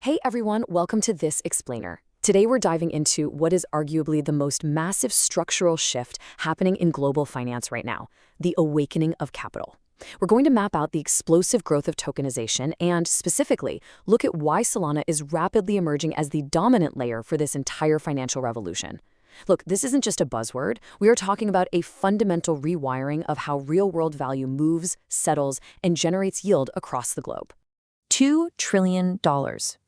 Hey everyone, welcome to this explainer. Today we're diving into what is arguably the most massive structural shift happening in global finance right now, the awakening of capital. We're going to map out the explosive growth of tokenization and, specifically, look at why Solana is rapidly emerging as the dominant layer for this entire financial revolution. Look, this isn't just a buzzword. We are talking about a fundamental rewiring of how real-world value moves, settles, and generates yield across the globe. $2 trillion.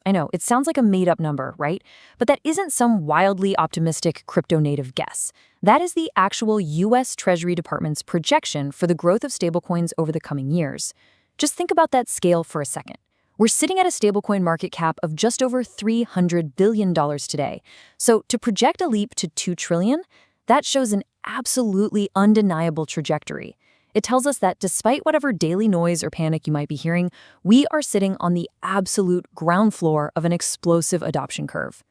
I know, it sounds like a made-up number, right? But that isn't some wildly optimistic crypto-native guess. That is the actual U.S. Treasury Department's projection for the growth of stablecoins over the coming years. Just think about that scale for a second. We're sitting at a stablecoin market cap of just over $300 billion today. So to project a leap to $2 trillion, that shows an absolutely undeniable trajectory. It tells us that despite whatever daily noise or panic you might be hearing, we are sitting on the absolute ground floor of an explosive adoption curve.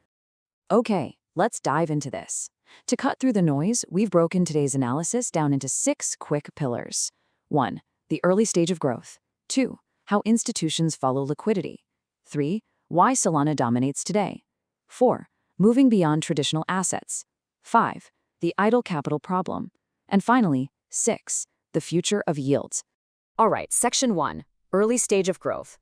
Okay, let's dive into this. To cut through the noise, we've broken today's analysis down into 6 quick pillars. 1. The early stage of growth. 2. How institutions follow liquidity. 3. Why Solana dominates today. 4. Moving beyond traditional assets. 5. The idle capital problem. And finally, 6. The future of yields. All right, section 1, early stage of growth.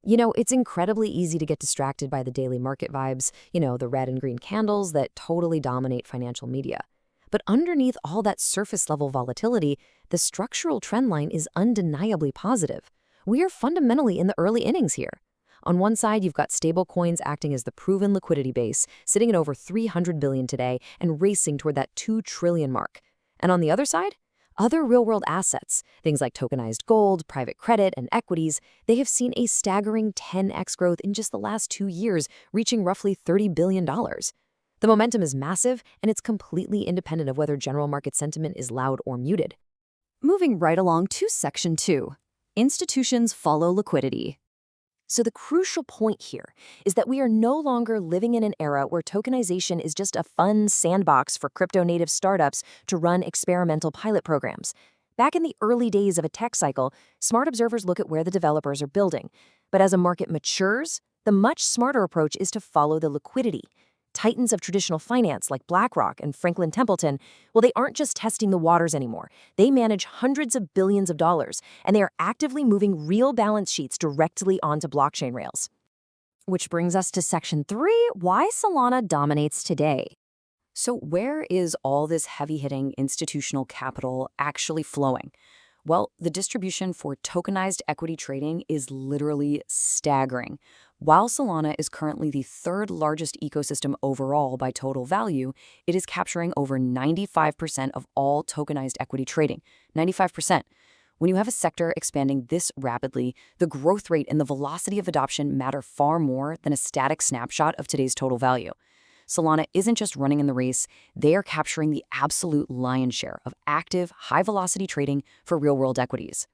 It's incredibly easy to get distracted by the daily market vibes, the red and green candles that totally dominate financial media. But underneath all that surface-level volatility, the structural trend line is undeniably positive. We are fundamentally in the early innings here. On one side, you've got stablecoins acting as the proven liquidity base, sitting at over $300 billion today and racing toward that $2 trillion mark. And on the other side, other real-world assets, things like tokenized gold, private credit, and equities, they have seen a staggering 10x growth in just the last 2 years, reaching roughly $30 billion. The momentum is massive, and it's completely independent of whether general market sentiment is loud or muted. Moving right along to section 2, institutions follow liquidity. So the crucial point here is that we are no longer living in an era where tokenization is just a fun sandbox for crypto-native startups to run experimental pilot programs. Back in the early days of a tech cycle, smart observers look at where the developers are building. But as a market matures, the much smarter approach is to follow the liquidity. Titans of traditional finance like BlackRock and Franklin Templeton, well, they aren't just testing the waters anymore. They manage hundreds of billions of dollars, and they are actively moving real balance sheets directly onto blockchain rails. Which brings us to section 3, why Solana dominates today. So where is all this heavy-hitting institutional capital actually flowing? Well, the distribution for tokenized equity trading is literally staggering. While Solana is currently the 3rd largest ecosystem overall by total value, it is capturing over 95% of all tokenized equity trading. 95%. When you have a sector expanding this rapidly, the growth rate and the velocity of adoption matter far more than a static snapshot of today's total value. Solana isn't just running in the race, they are capturing the absolute lion's share of active, high-velocity trading for real-world equities.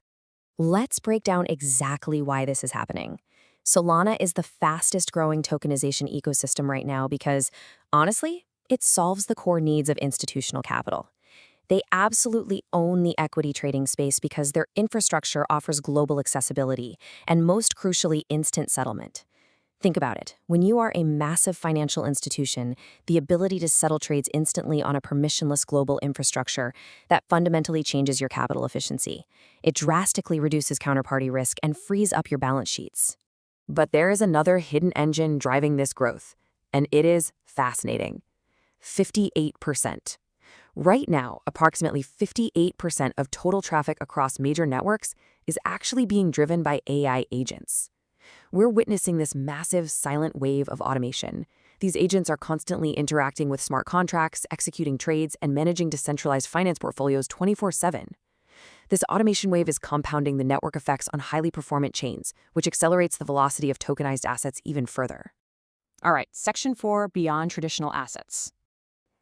Let's break down exactly why this is happening. Solana is the fastest-growing tokenization ecosystem right now because, honestly, it solves the core needs of institutional capital. They absolutely own the equity trading space because their infrastructure offers global accessibility and, most crucially, instant settlement. Think about it. When you are a massive financial institution, the ability to settle trades instantly on a permissionless global infrastructure, that fundamentally changes your capital efficiency. It drastically reduces counterparty risk and frees up your balance sheets. But there is another hidden engine driving this growth, and it is fascinating. 58%. Right now, approximately 58% of total traffic across major networks is actually being driven by AI agents. We're witnessing this massive silent wave of automation. These agents are constantly interacting with smart contracts, executing trades, and managing decentralized finance portfolios 24/7. This automation wave is compounding the network effects on highly performant chains, which accelerates the velocity of tokenized assets even further. All right, section 4, beyond traditional assets.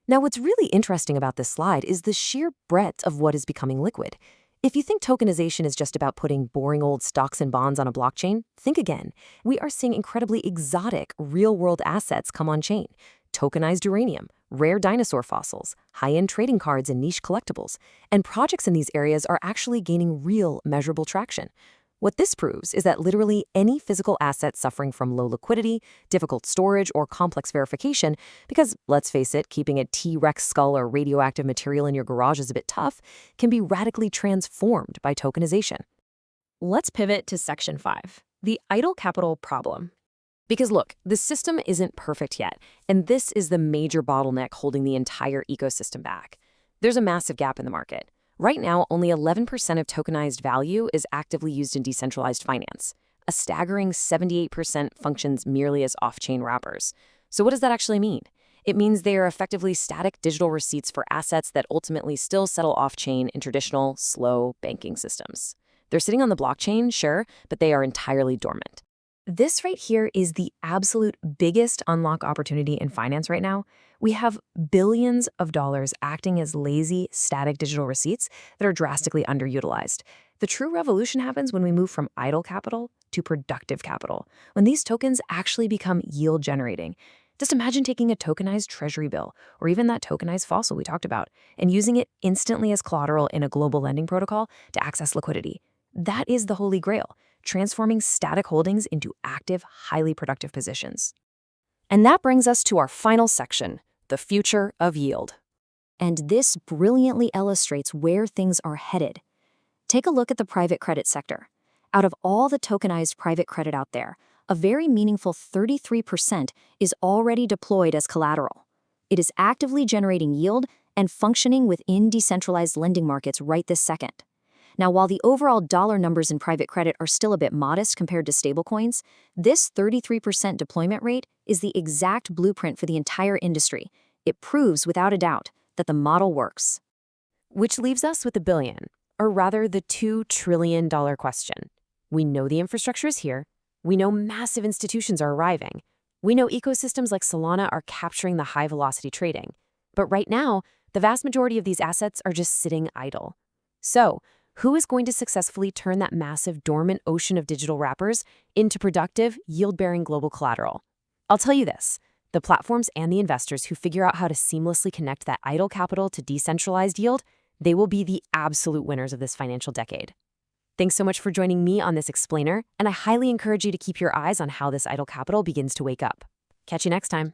Now, what's really interesting about this slide is the sheer breadth of what is becoming liquid. If you think tokenization is just about putting boring old stocks and bonds on a blockchain, think again. We are seeing incredibly exotic, real-world assets come on-chain. Tokenized uranium, rare dinosaur fossils, high-end trading cards, and niche collectibles. And projects in these areas are actually gaining real, measurable traction. What this proves is that literally any physical asset suffering from low liquidity, difficult storage, or complex verification, because let's face it, keeping a T-Rex skull or radioactive material in your garage is a bit tough, can be radically transformed by tokenization. Let's pivot to Section 5, the idle capital problem. Because look, the system isn't perfect yet, and this is the major bottleneck holding the entire ecosystem back. There's a massive gap in the market. Right now, only 11% of tokenized value is actively used in decentralized finance. A staggering 78% functions merely as off-chain wrappers. So what does that actually mean? It means they are effectively static digital receipts for assets that ultimately still settle off-chain in traditional, slow banking systems. They're sitting on the blockchain, sure, but they are entirely dormant. This right here is the absolute biggest unlock opportunity in finance right now. We have billions of dollars acting as lazy, static digital receipts that are drastically underutilized. The true revolution happens when we move from idle capital to productive capital, when these tokens actually become yield generating. Just imagine taking a tokenized treasury bill, or even that tokenized fossil we talked about, and using it instantly as collateral in a global lending protocol to access liquidity. That is the holy grail, transforming static holdings into active, highly productive positions. And that brings us to our final section, the future of yield. And this brilliantly illustrates where things are headed. Take a look at the private credit sector. Out of all the tokenized private credit out there, a very meaningful 33% is already deployed as collateral. It is actively generating yield and functioning within decentralized lending markets right this second. Now, while the overall dollar numbers in private credit are still a bit modest compared to stablecoins, this 33% deployment rate is the exact blueprint for the entire industry. It proves without a doubt that the model works. Which leaves us with the billion, or rather the $2 trillion question. We know the infrastructure is here. We know massive institutions are arriving. We know ecosystems like Solana are capturing the high-velocity trading. But right now, the vast majority of these assets are just sitting idle. So, who is going to successfully turn that massive dormant ocean of digital wrappers into productive, yield-bearing global collateral? I'll tell you this, the platforms and the investors who figure out how to seamlessly connect that idle capital to decentralized yield, they will be the absolute winners of this financial decade. Thanks so much for joining me on this explainer, and I highly encourage you to keep your eyes on how this idle capital begins to wake up. Catch you next time.